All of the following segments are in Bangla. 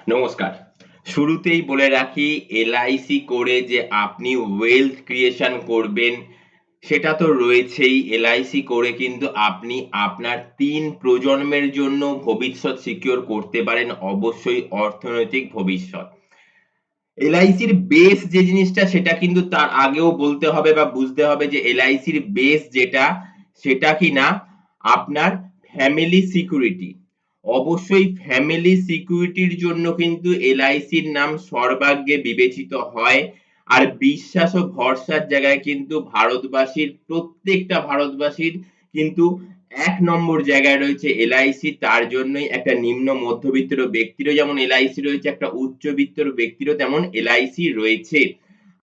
নমস্কার। শুরুতেই বলে রাখি এলআইসি করে যে আপনি ওয়েলথ ক্রিয়েশন করবেন সেটা তো রয়েছেই। এলআইসি করে কিন্তু আপনি আপনার ৩ প্রজন্মের জন্য ভবিষ্যৎ সিকিউর করতে পারেন, অবশ্যই অর্থনৈতিক ভবিষ্যৎ। এলআইসির বেস যে জিনিসটা সেটা কিন্তু তার আগেও বলতে হবে বা বুঝতে হবে যে এলআইসির বেস যেটা সেটা কিনা আপনার ফ্যামিলি সিকিউরিটি। অবশ্যই ফ্যামিলি সিকিউরিটির জন্য কিন্তু এলআইসির নাম সর্বাগ্রে বিবেচিত হয়। আর বিশ্বাস ও ভরসার জায়গায় কিন্তু প্রত্যেকটা ভারতবাসীর কিন্তু ১ নম্বর জায়গায় রয়েছে এলআইসি। তার জন্যই একটা নিম্ন মধ্যবিত্ত ব্যক্তিরও যেমন এলআইসি রয়েছে, একটা উচ্চবিত্ত ব্যক্তিরও তেমন এলআইসি রয়েছে।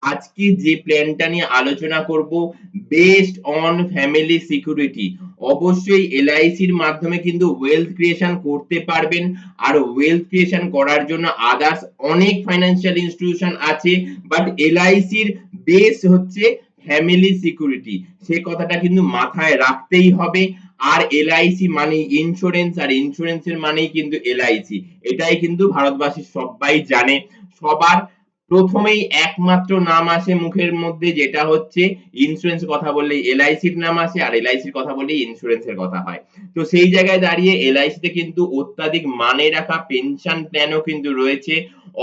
আজকে যে প্ল্যানটা নিয়ে আলোচনা করব বেসড অন ফ্যামিলি সিকিউরিটি। অবশ্যই এলআইসির মাধ্যমে কিন্তু ওয়েলথ ক্রিয়েশন করতে পারবেন। আর ওয়েলথ ক্রিয়েশন করার জন্য আদার্স অনেক ফাইন্যান্সিয়াল ইনস্টিটিউশন আছে, বাট এলআইসির বেস হচ্ছে ফ্যামিলি সিকিউরিটি। সে কথাটা কিন্তু মাথায় রাখতেই হবে। আর এলআইসি মানে ইন্স্যুরেন্স, আর ইন্স্যুরেন্সের মানেই কিন্তু এলআইসি। এটাই কিন্তু ভারতবাসী সবাই জানে। সবার প্রথমেই একমাত্র নাম আসে মুখের মধ্যে, যেটা হচ্ছে ইন্স্যুরেন্স কথা বললেই এলআইসির নাম আসে, আর এলআইসির কথা বললেই ইন্স্যুরেন্সের কথা হয়। তো সেই জায়গায় দাঁড়িয়ে এলআইসিতে কিন্তু অত্যাধিক মানে রাখা পেনশন প্ল্যানও কিন্তু রয়েছে।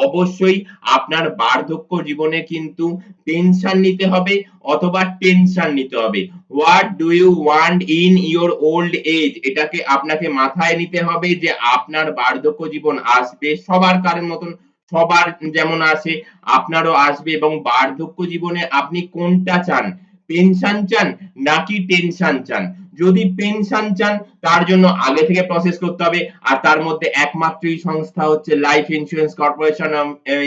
অবশ্যই আপনার বার্ধক্য জীবনে কিন্তু পেনশন নিতে হবে অথবা টেনশন নিতে হবে। What do you want in your old age, এটাকে আপনাকে মাথায় নিতে হবে যে আপনার বার্ধক্য জীবন আসবে সবার কারোর মতন, সবার যেমন আসে আপনারও আসবে। এবং বার্ধক্য জীবনে আপনি কোনটা চান, পেনশন চান নাকি টেনশন চান? যদি পেনশন চান তার জন্য আগে থেকে প্রসেস করতে হবে, আর তার মধ্যে একমাত্রই সংস্থা হচ্ছে life insurance corporation of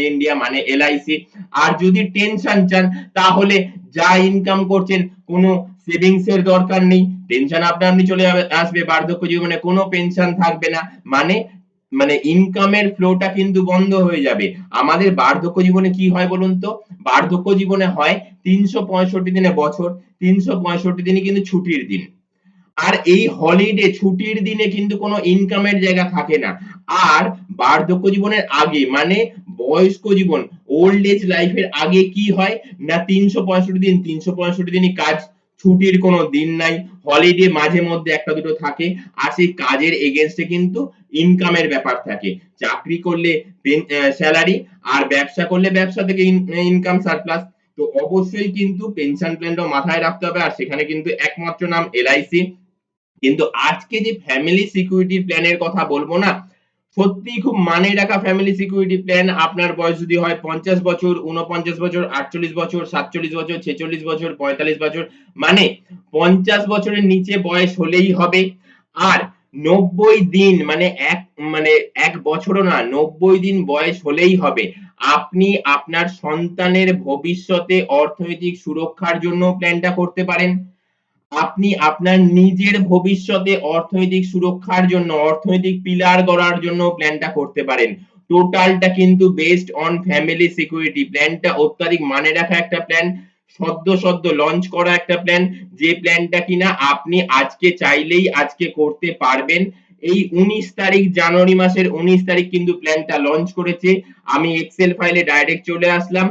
India মানে এলআইসি। আর যদি টেনশন চান তাহলে যা ইনকাম করছেন কোনো সেভিংস এর দরকার নেই, টেনশন আপনা আপনি চলে আসবে, বার্ধক্য জীবনে কোনো পেনশন থাকবে না, মানে মানে ইনকামের ফ্লোটা কিন্তু বন্ধ হয়ে যাবে। আমাদের বার্ধক্য জীবনে কি হয় বলুন তো? বার্ধক্য জীবনে হয় ৩৬৫ দিনে বছর, ৩৬৫ দিনই কিন্তু ছুটির দিন। আর এই হলিডে ছুটির দিনে কিন্তু কোনো ইনকামের জায়গা থাকে না। আর বার্ধক্য জীবনের আগে মানে বয়স্ক জীবন, ওল্ড এজ লাইফের আগে কি হয় না ৩৬৫ দিন, ৩৬৫ দিনই কাজ, ছুটির কোনো দিন নাই, হলিডে মাঝে মধ্যে একটা দুটো থাকে। আর সেই কাজের এগেইনস্টে কিন্তু ইনকামের ব্যাপার থাকে। চাকরি করলে স্যালারি, আর ব্যবসা করলে ব্যবসা থেকে ইনকাম সারপ্লাস। তো অবশ্যই কিন্তু পেনশন প্ল্যানটাও মাথায় রাখতে হবে, আর সেখানে কিন্তু একমাত্র নাম এলআইসি। কিন্তু আজকে যে ফ্যামিলি সিকিউরিটি প্ল্যানের কথা বলবো না, সত্যিই খুব মানে রাখা ফ্যামিলি সিকিউরিটি প্ল্যান। আপনার বয়স যদি হয় ৫০ বছর, ৪৯ বছর, ৪৮ বছর, ৪৭ বছর, ৪৬ বছর, ৪৫ বছর, মানে ৫০ বছরের নিচে বয়স হলেই হবে। আর ৯০ দিন মানে এক বছরও না, ৯০ দিন বয়স হলেই হবে। আপনি আপনার সন্তানের ভবিষ্যতে অর্থনৈতিক সুরক্ষার জন্য প্ল্যানটা করতে পারেন। আপনি আপনার নিজের ভবিষ্যতে অর্থনৈতিক সুরক্ষার জন্য, অর্থনৈতিক পিলার গড়ার জন্য প্ল্যানটা করতে পারেন। টোটালটা কিন্তু বেসড অন ফ্যামিলি সিকিউরিটি। প্ল্যানটা অত্যাধিক মানে রাখা একটা প্ল্যান, সদ্য লঞ্চ করা একটা প্ল্যান, যে প্ল্যানটা কিনা আপনি আজকে চাইলেই আজকে করতে পারবেন। এই ১৯ তারিখ, জানুয়ারি মাসের ১৯ তারিখ কিন্তু প্ল্যানটা লঞ্চ করেছে। আমি এক্সেল ফাইলে ডাইরেক্ট চলে আসলাম।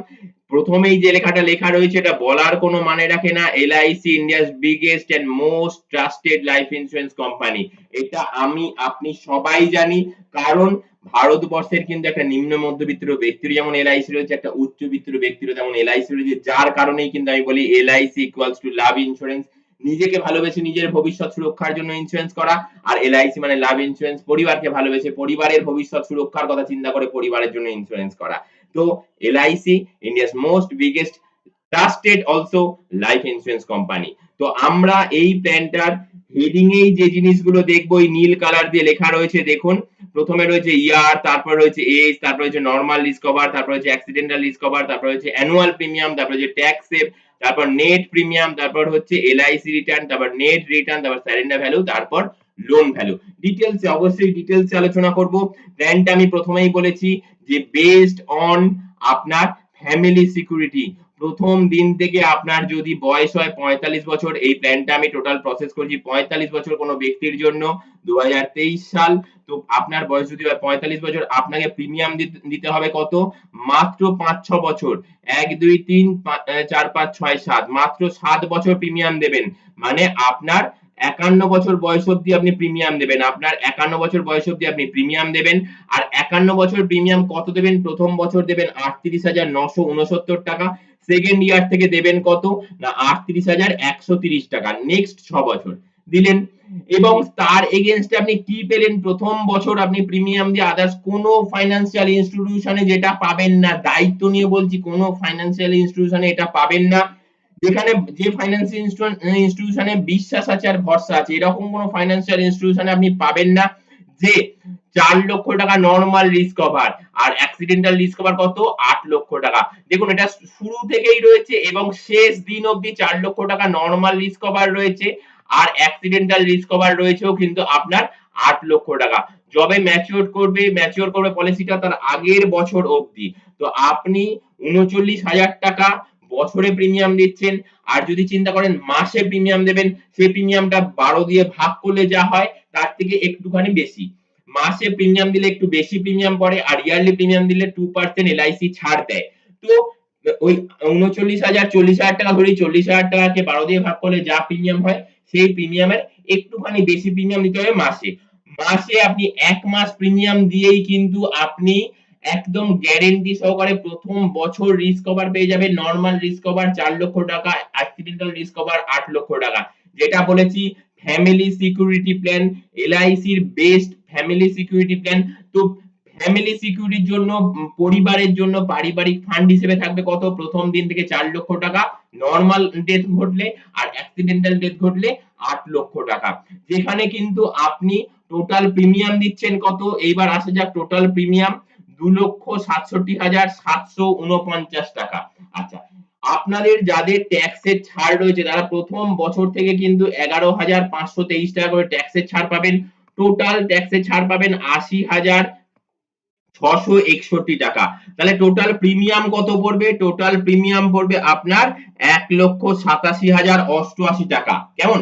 প্রথমেই যে লেখাটা লেখা রয়েছে এটা বলার কোনো মানে রাখে না, LIC India's biggest and most trusted life insurance company. এটা আমি আপনি সবাই জানি। কারণ ভারতবর্ষের কিন্তু একটা নিম্ন মধ্যবিত্ত ব্যক্তির যেমন এলআইসি রয়েছে, একটা উচ্চবিত্ত ব্যক্তির যেমন এলআইসি রয়েছে, যার কারণেই কিন্তু আমি বলি LIC equals to love insurance. নিজেকে ভালোবেসে নিজের ভবিষ্যৎ সুরক্ষার জন্য ইন্স্যুরেন্স করা, আর এলআইসি মানে লাভ ইন্স্যুরেন্স, পরিবারকে ভালোবেসে পরিবারের ভবিষ্যৎ সুরক্ষার কথা চিন্তা করে পরিবারের জন্য ইন্স্যুরেন্স করা। তো LIC India's most biggest trusted also life insurance company. তো আমরা এই প্ল্যানটার হেডিং এই যে জিনিসগুলো দেখবো, এই নীল কালার দিয়ে লেখা রয়েছে দেখুন। প্রথমে রয়েছে ইয়ার, তারপর রয়েছে এজ, তারপর রয়েছে নরমাল রিস্ক কভার, তারপর রয়েছে অ্যাক্সিডেন্টাল রিস্ক কভার, তারপর রয়েছে অ্যানুয়াল প্রিমিয়াম, তারপর রয়েছে ট্যাক্স সেভ, তারপর নেট প্রিমিয়াম, তারপর হচ্ছে এলআইসি রিটার্ন, তারপর নেট রিটার্ন, তারপর সারেন্ডার ভ্যালু, তারপর লোন ভ্যালু। ডিটেলসে অবশ্যই ডিটেলসে আলোচনা করব। প্ল্যানটা আমি প্রথমেই বলেছি যে বেসড অন আপনার ফ্যামিলি সিকিউরিটি। প্রথম দিন থেকে আপনার যদি বয়স হয় ৪৫ বছর, এই প্ল্যানটা আমি টোটাল প্রসেস করছি ৪৫ বছর কোন ব্যক্তির জন্য ২০২৩ সাল। তো আপনার বয়স যদি হয় ৪৫ বছর, আপনাকে প্রিমিয়াম দিতে হবে কত? মাত্র ৫-৬ বছর। ১, ২, ৩, ৪, ৫, ৬, ৭ মাত্র ৭ বছর প্রিমিয়াম দেবেন। মানে আপনার ৫১ বছর বয়স অবধি আপনি প্রিমিয়াম দেবেন। আপনার ৫১ বছর বয়স অবধি আপনি প্রিমিয়াম দেবেন। আর ৫১ বছর প্রিমিয়াম কত দেবেন? প্রথম বছর দেবেন ৩৮,৯৬৯ টাকা। সেকেন্ড ইয়ার থেকে দেবেন কত? না ৩৮,১৩০ টাকা। নেক্সট ৬ বছর দিলেন, এবং তার এগেইনস্টে আপনি কি পেলেন? প্রথম বছর আপনি প্রিমিয়াম দিয়ে আদার্স কোন ফাইন্যান্সিয়াল ইনস্টিটিউশনে যেটা পাবেন না, দায়িত্ব নিয়ে বলছি, কোন ফাইন্যান্সিয়াল ইনস্টিটিউশনে এটা পাবেন না। যেখানে যে ফাইন্যান্সিয়াল ইনস্টিটিউশনে বিশ্বাস আছে আর ভরসা আছে, এরকম কোন ফাইন্যান্সিয়াল ইনস্টিটিউশনে আপনি পাবেন না যে ৪ লক্ষ টাকা নরমাল রিস্ক কভার আর অ্যাক্সিডেন্টাল রিস্ক কভার কত? ৮ লক্ষ টাকা। দেখুন এটা শুরু থেকেই রয়েছে এবং শেষ দিন অবধি ৪ লক্ষ টাকা নরমাল রিস্ক কভার রয়েছে আর অ্যাক্সিডেন্টাল রিস্ক কভার রয়েছেও কিন্তু আপনার ৮ লক্ষ টাকা। যবে ম্যাচিউর করবে পলিসিটা তার আগের বছর অবধি। তো আপনি ৩৯,০০০ টাকা বছরে প্রিমিয়াম দিচ্ছেন। আর যদি চিন্তা করেন মাসে প্রিমিয়াম দেবেন, সেই প্রিমিয়ামটা ১২ দিয়ে ভাগ করলে যা হয় তার থেকে একটুখানি বেশি। মাসে প্রিমিয়াম দিলে একটু বেশি প্রিমিয়াম পড়ে আর ইয়ারলি প্রিমিয়াম দিলে 2% এলআইসি ছাড় দেয়। তো ওই ৩৯,০০০ ৪০,০০০ টাকা ধরি, ৪০,০০০ টাকাকে ১২ দিয়ে ভাগ করলে যা প্রিমিয়াম হয় সেই প্রিমিয়ামের একটুখানি বেশি প্রিমিয়াম দিতে হবে মাসে। মাসে আপনি ১ মাস প্রিমিয়াম দিয়েই কিন্তু আপনি একদম গ্যারান্টি সহকারে প্রথম বছর রিস্ক কভার পেয়ে যাবেন। নরমাল রিস্ক কভার ৪ লক্ষ টাকা, অ্যাক্সিডেন্টাল রিস্ক কভার ৮ লক্ষ টাকা। যেটা বলেছি ফ্যামিলি সিকিউরিটি প্ল্যান, এলআইসির বেস্ট ফ্যামিলি সিকিউরিটি প্ল্যান। তো ফ্যামিলি সিকিউরিটির জন্য পরিবারের জন্য পারিবারিক ফান্ড হিসেবে থাকবে কত? প্রথম দিন থেকে ৪ লক্ষ টাকা নরমাল ডেথ ঘটলে, আর অ্যাক্সিডেন্টাল ডেথ ঘটলে ৮ লক্ষ টাকা। যেখানে কিন্তু আপনি টোটাল প্রিমিয়াম দিচ্ছেন কত? এইবার আসা যাক টোটাল প্রিমিয়াম ২,৬৭,৭৪৯ টাকা। আচ্ছা, আপনাদের যাদের ট্যাক্সের ছাড় রয়েছে তারা প্রথম বছর থেকে কিন্তু ১১,৫২৩ টাকা করে ট্যাক্সের ছাড় পাবেন। টোটাল ট্যাক্সের ছাড় পাবেন ৮০,৬৬১ টাকা। তাহলে টোটাল প্রিমিয়াম কত পড়বে? টোটাল প্রিমিয়াম পড়বে আপনার ১,৮৭,০৮৮ টাকা। কেমন?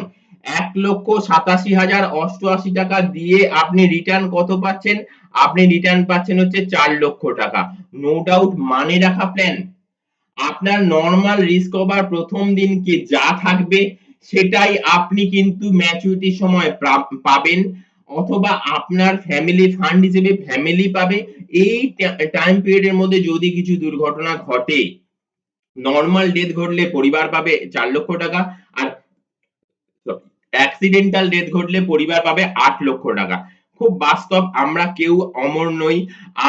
১,৮৭,০৮৮ টাকা দিয়ে আপনি রিটার্ন কত পাচ্ছেন? আপনি রিটার্ন পাচ্ছেন হচ্ছে ৪ লক্ষ টাকা। নো ডাউট মানে রাখা প্ল্যান। আপনার নরমাল রিস্ক কভার প্রথম দিনকে যা থাকবে সেটাই আপনি কিন্তু ম্যাচুরিটির সময় পাবেন, অথবা আপনার ফ্যামিলি ফান্ড হিসেবে ফ্যামিলি পাবে। এই টাইম পিরিয়ড এর মধ্যে যদি কিছু দুর্ঘটনা ঘটে, নরমাল ডেথ ঘটলে পরিবার পাবে ৪ লক্ষ টাকা আর অ্যাক্সিডেন্টাল ডেথ ঘটলে পরিবার পাবে ৮ লক্ষ টাকা। খুব বাস্তব, আমরা কেউ অমর নই।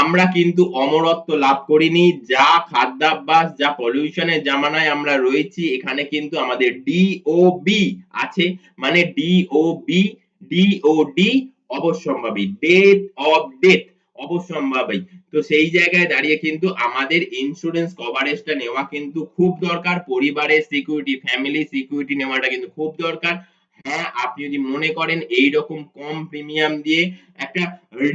আমরা কিন্তু অমরত্ব লাভ করিনি। যা খাদ্যাভ্যাস, যা পলিউশনের জামানায় আমরা রয়েছি, এখানে কিন্তু আমাদের ডিওবি আছে। মানে ডিওবি, ডিওডি অবশ্যম্ভাবী, ডেথ অফ ডেথ অবশ্যম্ভাবী। তো সেই জায়গায় দাঁড়িয়ে কিন্তু আমাদের ইন্স্যুরেন্স কভারেজটা নেওয়া কিন্তু খুব দরকার। পরিবারের সিকিউরিটি, ফ্যামিলি সিকিউরিটি নেওয়াটা কিন্তু খুব দরকার। হ্যাঁ, আপনি যদি মনে করেন এইরকম কম প্রিমিয়াম দিয়ে একটা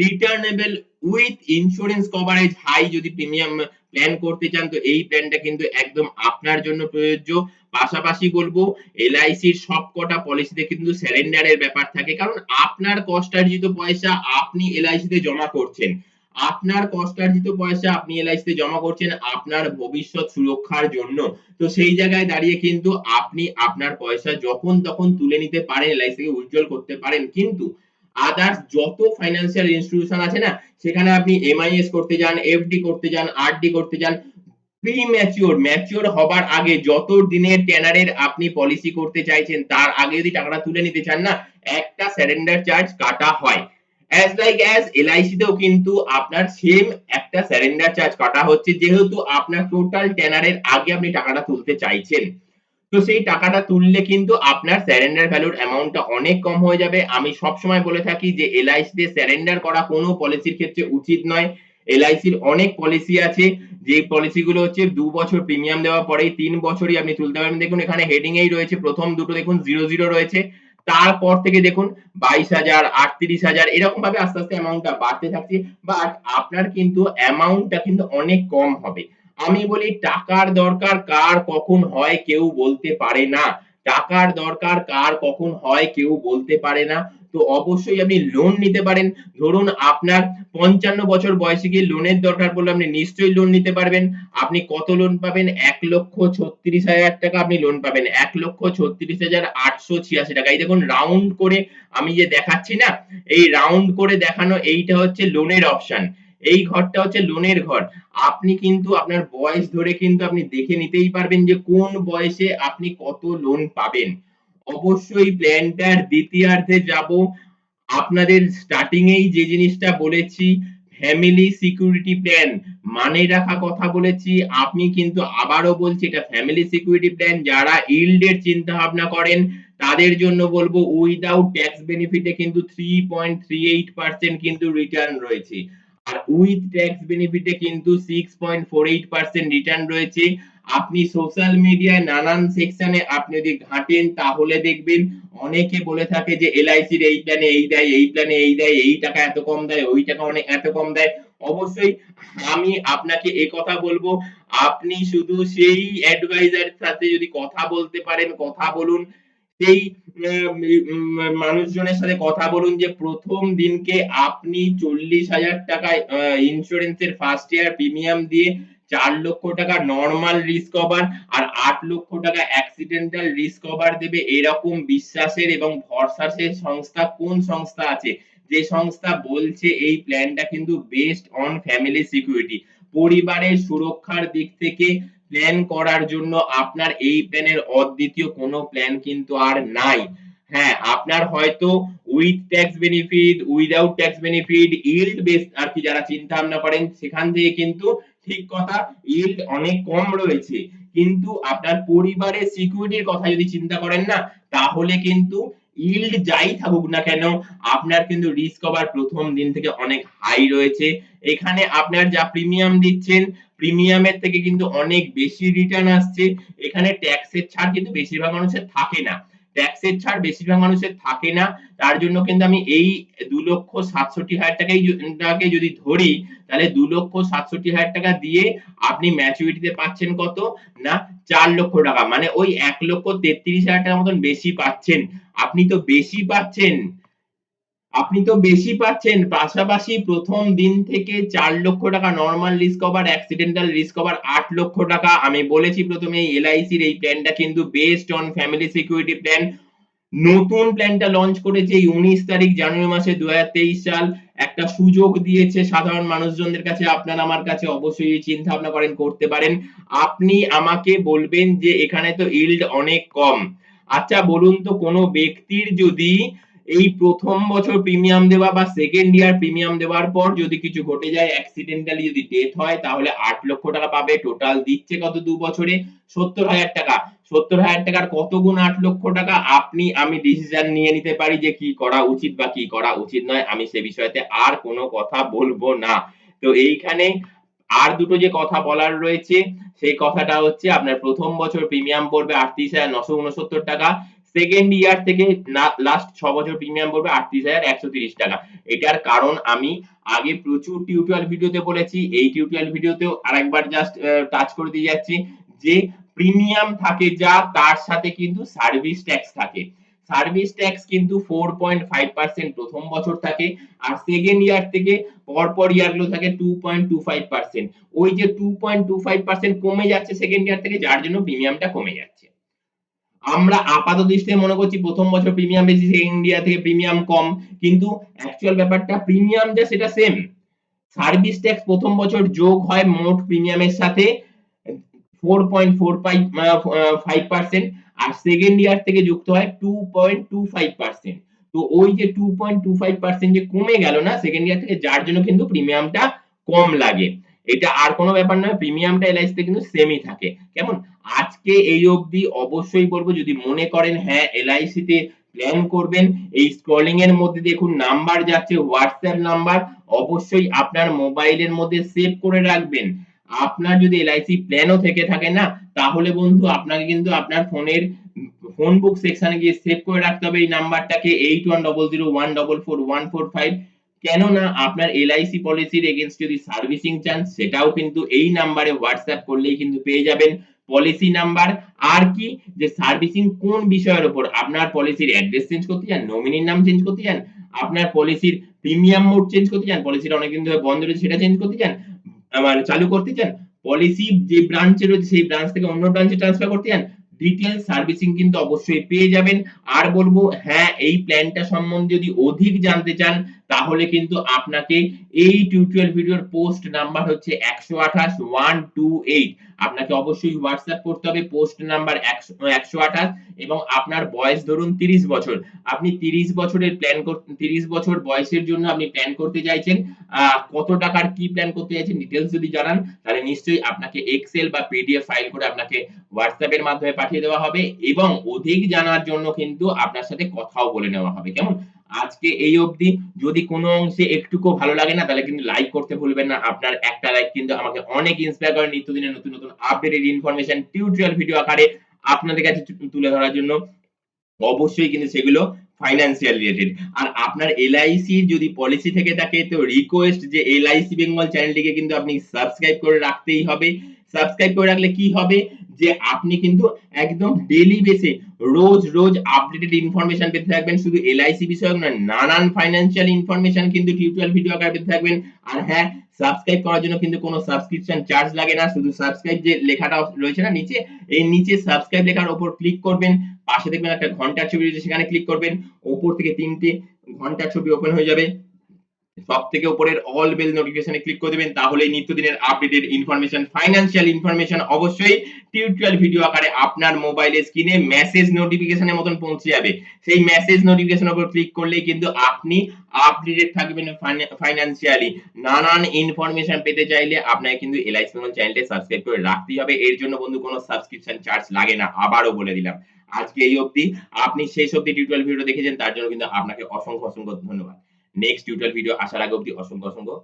returnable with insurance coverage high যদি প্রিমিয়াম প্ল্যান করতে চান, তো এই প্ল্যানটা কিন্তু একদম আপনার জন্য প্রযোজ্য। পাশাপাশি বলবো এলআইসির সবকটা পলিসিতে কিন্তু সারেন্ডারের ব্যাপার থাকে, কারণ আপনার কষ্টার্জিত পয়সা আপনি এলআইসিতে জমা করছেন। আপনার কষ্টার্জিত পয়সা আপনি এলআইসিতে জমা করছেন আপনার ভবিষ্যৎ সুরক্ষার জন্য। তো সেই জায়গায় দাঁড়িয়ে কিন্তু আপনি আপনার পয়সা যখন তখন তুলে নিতে পারেন, এলআইসি থেকে উইথড্রল করতে পারেন। কিন্তু আদার্স যত ফাইন্যান্সিয়াল ইনস্টিটিউশন আছে না, সেখানে আপনি এমআইএস করতে যান, এফডি করতে যান, আরডি করতে যান, ম্যাচিওর হবার আগে যত দিনের টেনারের আপনি পলিসি করতে চাইছেন তার আগে যদি টাকাটা তুলে নিতে চান না, একটা সারেন্ডার চার্জ কাটা হয়। অ্যাজ এলআইসি তেও কিন্তু আপনার সেম একটা সারেন্ডার চার্জ কাটা হচ্ছে, যেহেতু আপনার টোটাল টেনারের আগে আপনি টাকাটা তুলতে চাইছেন। তো সেই টাকাটা তুললে কিন্তু আপনার সারেন্ডার ভ্যালুর অ্যামাউন্টটা অনেক কম হয়ে যাবে। আমি সবসময় বলে থাকি যে এলআইসি তে সারেন্ডার করা কোনো পলিসির ক্ষেত্রে উচিত নয়। এলআইসির অনেক পলিসি আছে যে পলিসিগুলো হচ্ছে ২ বছর প্রিমিয়াম দেওয়ার পরেই ৩ বছরই আপনি তুলতে পারবেন। দেখুন এখানে হেডিং এই রয়েছে, প্রথম দুটো দেখুন ০০ রয়েছে। তারপর থেকে দেখুন ২২,০০০, ৩৮,০০০ এরকম ভাবে আস্তে আস্তে অ্যামাউন্টটা বাড়তে থাকছে। বাট আপনার কিন্তু অ্যামাউন্টটা কিন্তু অনেক কম হবে। আমি বলি টাকার দরকার কার কখন হয় কেউ বলতে পারে না। টাকার দরকার কার কখন হয় কেউ বলতে পারে না। তো অবশ্যই আপনি লোন নিতে পারেন। ধরুন আপনার ৫৫ বছর বয়সে গিয়ে লোনের দরকার পড়লে আপনি নিশ্চয়ই লোন নিতে পারবেন। আপনি কত লোন পাবেন? ১,৩৬,০০০ টাকা আপনি লোন পাবেন। ১,৩৬,৮৮৬ টাকা। এই দেখুন রাউন্ড করে আমি যে দেখাচ্ছি না, এই রাউন্ড করে দেখানো এইটা হচ্ছে লোনের অপশন। এই ঘরটা হচ্ছে লোনের ঘর। আপনি কিন্তু আপনার বয়স ধরে কিন্তু আপনি দেখে নিতেই পারবেন যে কোন বয়সে আপনি কত লোন পাবেন। অবশ্যই প্ল্যানটার দ্বিতীয়ার্ধে যাব। আপনাদের স্টার্টিং এই যে জিনিসটা বলেছি ফ্যামিলি সিকিউরিটি প্ল্যান মানে রাখা কথা বলেছি। আপনি কিন্তু আবারও বলছি এটা ফ্যামিলি সিকিউরিটি প্ল্যান যারা ইল্ড এর চিন্তা ভাবনা করেন তাদের জন্য বলবো উইথআউট ট্যাক্স বেনিফিট এ কিন্তু 3.38% কিন্তু রিটার্ন রয়েছে। আর উইথ ট্যাক্স বেনিফিট এ কিন্তু 6.48% রিটার্ন রয়েছে। আপনি সোশ্যাল মিডিয়ায় নানান সেকশনে আপনি যদি ঘাঁটেন তাহলে দেখবেন অনেকে বলে থাকে যে এলআইসির এই প্ল্যানে এই দেয়, এই প্ল্যানে এই দেয়, এই টাকা এত কম দেয়, ওই টাকা অনেক এত কম দেয়। অবশ্যই আমি আপনাকে কথা বলবো আপনি শুধু সেই অ্যাডভাইজারের সাথে যদি কথা বলতে পারেন কথা বলুন। সেই মানুষজনের সাথে কথা বলুন যে প্রথম দিনকে আপনি ৪০,০০০ টাকায় ইন্স্যুরেন্সের ফার্স্ট ইয়ার প্রিমিয়াম দিয়ে ৪,০০,০০০ টাকা নরমাল রিস্ক কভার আর ৮,০০,০০০ টাকা অ্যাক্সিডেন্টাল রিস্ক কভার দেবে এরকম বিশ্বাসের এবং ভরসার সংস্থা কোন সংস্থা আছে? যে সংস্থা বলছে এই প্ল্যানটা কিন্তু বেসড অন ফ্যামিলি সিকিউরিটি। পরিবারের সুরক্ষার দিক থেকে প্ল্যান করার জন্য আপনার এই প্ল্যানের অদ্বিতীয় কোনো প্ল্যান কিন্তু আর নাই। হ্যাঁ, আপনার হয়তো with tax benefit, without tax benefit, yield base আরকি যারা চিন্তা ভাবনা করেন সেখান থেকে কিন্তু ঠিক কথা ইল্ড অনেক কম রয়েছে। কিন্তু আপনার পরিবারের সিকিউরিটির কথা যদি চিন্তা করেন না তাহলে কিন্তু ইল্ড যাই থাকুক না কেন আপনার কিন্তু রিস্ক কভার প্রথম দিন থেকে অনেক হাই রয়েছে। এখানে আপনার যা প্রিমিয়াম দিচ্ছেন প্রিমিয়ামের থেকে কিন্তু অনেক বেশি রিটার্ন আসছে। এখানে ট্যাক্সের ছাড় কিন্তু বেশিরভাগ মানুষের থাকে না। ট্যাক্সের ছাড় বেশিরভাগ মানুষের থাকে না। তার জন্য কিন্তু আমি এই 2,67,000 টাকাকে যদি ধরি তাহলে 2,67,000 টাকা দিয়ে আপনি ম্যাচুরিটিতে পাচ্ছেন কত? না 4,00,000 টাকা। মানে ওই 1,33,000 টাকার মতন বেশি পাচ্ছেন। আপনি তো বেশি পাচ্ছেন। আপনি তো বেশি পাচ্ছেন। পাশাপাশি প্রথম দিন থেকে 4,00,000 টাকা normal risk cover, accidental risk cover 8,00,000 টাকা। আমি বলেছি প্রথমেই এলআইসির এই প্ল্যানটা কিন্তু based on family security plan. নতুন প্ল্যানটা লঞ্চ করেছে এই 19 তারিখ জানুয়ারি মাসে 2023 সাল। একটা সুযোগ দিয়েছে সাধারণ মানুষজনদের কাছে আপনার আমার কাছে অবশ্যই চিন্তা ভাবনা করেন করতে পারেন। আপনি আমাকে বলবেন যে এখানে তো ইল্ড অনেক কম। আচ্ছা বলুন তো কোন ব্যক্তির যদি এই প্রথম বছর প্রিমিয়াম দেওয়া বা সেকেন্ড ইয়ার প্রিমিয়াম দেওয়ার পর যদি কিছু ঘটে যায় অ্যাক্সিডেন্টালি যদি ডেথ হয় তাহলে 8,00,000 টাকা পাবে। টোটাল দিচ্ছে কত ২ বছরে? ৭০,০০০ টাকা। ৭০,০০০ টাকার কত গুণ 8,০০,০০০ টাকা? আপনি আমি ডিসিশন নিয়ে নিতে পারি যে কি করা উচিত বা কি করা উচিত নয়। আমি সে বিষয়তে আর কোন কথা বলব না। তো এইখানে আর দুটো যে কথা বলার রয়েছে সেই কথাটা হচ্ছে আপনার প্রথম বছর প্রিমিয়াম পড়বে ৩৮,৯৬৯ টাকা। সেকেন্ড ইয়ার থেকে লাস্ট ৬ বছর প্রিমিয়াম পড়বে ৩৮,১৩০ টাকা। এটার কারণ আমি আগে প্রচুর টিউটোরিয়াল ভিডিওতে বলেছি। এই টিউটোরিয়াল ভিডিওতেও আরেকবার জাস্ট টাচ করে দিয়ে যাচ্ছি যে প্রিমিয়াম থাকে যা তার সাথে কিন্তু সার্ভিস ট্যাক্স থাকে। সার্ভিস ট্যাক্স কিন্তু 4.5% প্রথম বছর থাকে আর সেকেন্ড ইয়ার থেকে পরপর ইয়ারগুলো থাকে 2.25%। ওই যে 2.25% কমে যাচ্ছে সেকেন্ড ইয়ার থেকে যার জন্য প্রিমিয়ামটা কমে যাচ্ছে। আমরা আপাত দৃষ্টিতে মনে করছি প্রথম বছর প্রিমিয়াম বেশি সেকেন্ড ইয়ার থেকে প্রিমিয়াম কম কিন্তু অ্যাকচুয়াল ব্যাপারটা প্রিমিয়াম যা সেটা সেম। সার্ভিস ট্যাক্স প্রথম বছর যোগ হয় মোট প্রিমিয়ামের সাথে 4.45% আর সেকেন্ড ইয়ার থেকে যুক্ত হয় 2.25%। তো ওই যে 2.25% যে কমে গেল না সেকেন্ড ইয়ার থেকে যার জন্য কিন্তু প্রিমিয়ামটা কম লাগে। এটা আর কোনো ব্যাপার নয় প্রিমিয়ামটা এলআইসি তে কিন্তু সেমই থাকে। কেমন? আজকে এই অবধি অবশ্যই বলবো যদি মনে করেন হ্যাঁ এলআইসি তে প্ল্যান করবেন এই স্ক্রলিং এর মধ্যে দেখুন নাম্বার যাচ্ছে হোয়াটসঅ্যাপ নাম্বার অবশ্যই আপনার মোবাইলের মধ্যে সেভ করে রাখবেন। আপনার যদি এলআইসি প্ল্যানও থেকে থাকে না তাহলে বন্ধু আপনাকে কিন্তু আপনার ফোনের ফোন বুক সেকশনে গিয়ে সেভ করে রাখতে হবে এই নাম্বারটাকে 8100144145 কেননা আপনার LIC পলিসির এগেইনস্ট যদি সার্ভিসিং চান সেটাও কিন্তু এই নাম্বারে হোয়াটসঅ্যাপ করলেই কিন্তু পেয়ে যাবেন। পলিসি নাম্বার আর কি যে সার্ভিসিং কোন বিষয়ের উপর আপনার পলিসির অ্যাড্রেস চেঞ্জ করতে চান, নমিনির নাম চেঞ্জ করতে চান, আপনার পলিসির প্রিমিয়াম মোড চেঞ্জ করতে চান, পলিসিটা অনেকদিন ধরে বন্ধ রয়েছে সেটা চেঞ্জ করতে চান, আবার চালু করতে চান, পলিসি যে ব্রাঞ্চে রয়েছে সেই ব্রাঞ্চ থেকে অন্য ব্রাঞ্চে ট্রান্সফার করতে চান, ডিটেইলস সার্ভিসিং কিন্তু অবশ্যই পেয়ে যাবেন। আর বলবো হ্যাঁ এই প্ল্যানটা সম্বন্ধে যদি অধিক জানতে চান তাহলে কিন্তু আপনাকে এই টিউটোরিয়াল ভিডিওর পোস্ট নাম্বার হচ্ছে 128 128 আপনাকে অবশ্যই হোয়াটসঅ্যাপ করতে হবে পোস্ট নাম্বার 128 এবং আপনার বয়স ধরুন 30 বছর। আপনি 30 বছরের প্ল্যান 30 বছর বয়সের জন্য আপনি প্ল্যান করতে চাইছেন। কত টাকার কি প্ল্যান করতে চাইছেন ডিটেইলস যদি জানান তাহলে নিশ্চয়ই আপনাকে এক্সেল বা পিডিএফ ফাইল করে আপনাকে হোয়াটসঅ্যাপ এর মাধ্যমে পাঠিয়ে দেওয়া হবে এবং অধিক জানার জন্য কিন্তু আপনার সাথে কথাও বলে নেওয়া হবে। কেমন? আজকে এই অবধি যদি কোনো অংশে একটুকুও ভালো লাগে না তাহলে কিন্তু লাইক করতে ভুলবেন না। আপনার একটা লাইক কিন্তু আমাকে অনেক ইন্সপায়ার করে নিত্যদিনের নতুন, নতুন আপডেটেড ইনফরমেশন টিউটোরিয়াল ভিডিও আকারে আপনাদের কাছে তুলে ধরার জন্য। অবশ্যই কিন্তু সেগুলো ফাইন্যান্সিয়াল রিলেটেড। আর আপনার LIC যদি পলিসি থেকে থাকে তো রিকোয়েস্ট যে LIC বেঙ্গল চ্যানেলটিকে কিন্তু আপনি সাবস্ক্রাইব করে রাখতেই হবে। সাবস্ক্রাইব করে রাখলে কি হবে যে আপনি কিন্তু একদম ডেইলি বেসে রোজ, রোজ আপডেটেড ইনফরমেশন পেতে থাকবেন। শুধু LIC বিষয়ক নয়, নানান ফাইন্যান্সিয়াল ইনফরমেশন কিন্তু টিউটোরিয়াল ভিডিও আকারে পেতে থাকবেন। আর হ্যাঁ, সাবস্ক্রাইব করার জন্য কিন্তু কোনো সাবস্ক্রিপশন চার্জ লাগে না। শুধু সাবস্ক্রাইব যে লেখাটা রয়েছে না নিচে, এই নিচে সাবস্ক্রাইব লেখার উপর ক্লিক করবেন। পাশে দেখবেন একটা ঘন্টার ছবি রয়েছে সেখানে ক্লিক করবেন। উপর থেকে ৩ টে ঘন্টার ছবি ওপেন হয়ে যাবে। সবথেকে উপরের অল বেল নোটিফিকেশনে ক্লিক করে দিবেন তাহলেই নিত্যদিনের আপডেটেড ইনফরমেশন ফাইন্যান্সিয়াল ইনফরমেশন অবশ্যই টিউটোরিয়াল ভিডিও আকারে আপনার মোবাইলের স্ক্রিনে মেসেজ নোটিফিকেশনের মতন পৌঁছে যাবে। সেই মেসেজ নোটিফিকেশনের উপর ক্লিক করলেই কিন্তু আপনি আপডেটেড থাকবেন ফাইন্যান্সিয়ালি। নানান ইনফরমেশন পেতে চাইলে আপনাকে কিন্তু LIC বেঙ্গল চ্যানেলটি সাবস্ক্রাইব করে রাখতেই হবে। এর জন্য বন্ধু কোনো সাবস্ক্রিপশন চার্জ লাগে না। আবারও বলে দিলাম। আজকে এই অবধি আপনি শেষ অবধি টিউটোরিয়াল ভিডিও দেখেছেন তার জন্য কিন্তু আপনাকে অসংখ্য, অসংখ্য ধন্যবাদ। নেক্সট টিউটোরিয়াল ভিডিও আসার আগে অবধি অসংখ্য, অসংখ্য